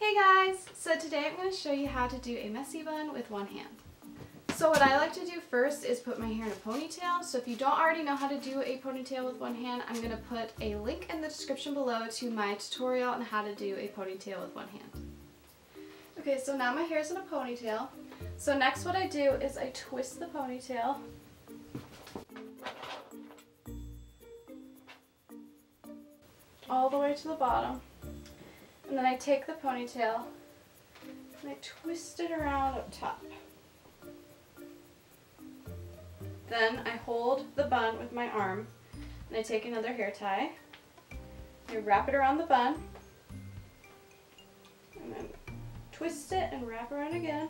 Hey guys! So today I'm going to show you how to do a messy bun with one hand. So what I like to do first is put my hair in a ponytail. So if you don't already know how to do a ponytail with one hand, I'm going to put a link in the description below to my tutorial on how to do a ponytail with one hand. Okay, so now my hair is in a ponytail. So next what I do is I twist the ponytail. All the way to the bottom. And then I take the ponytail and I twist it around up top. Then I hold the bun with my arm and I take another hair tie. I wrap it around the bun and then twist it and wrap around again.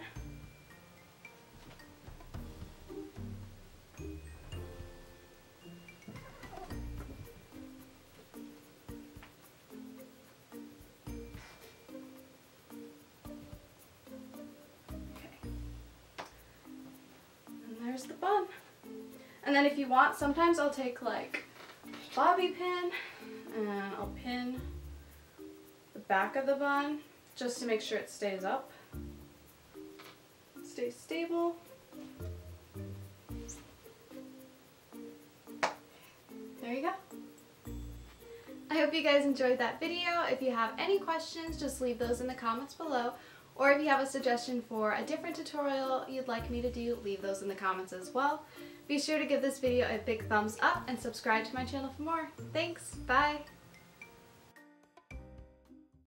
There's the bun. And then if you want, sometimes I'll take like a bobby pin and I'll pin the back of the bun just to make sure it stays up, stays stable. There you go. I hope you guys enjoyed that video. If you have any questions, just leave those in the comments below. Or if you have a suggestion for a different tutorial you'd like me to do, leave those in the comments as well. Be sure to give this video a big thumbs up and subscribe to my channel for more. Thanks, bye!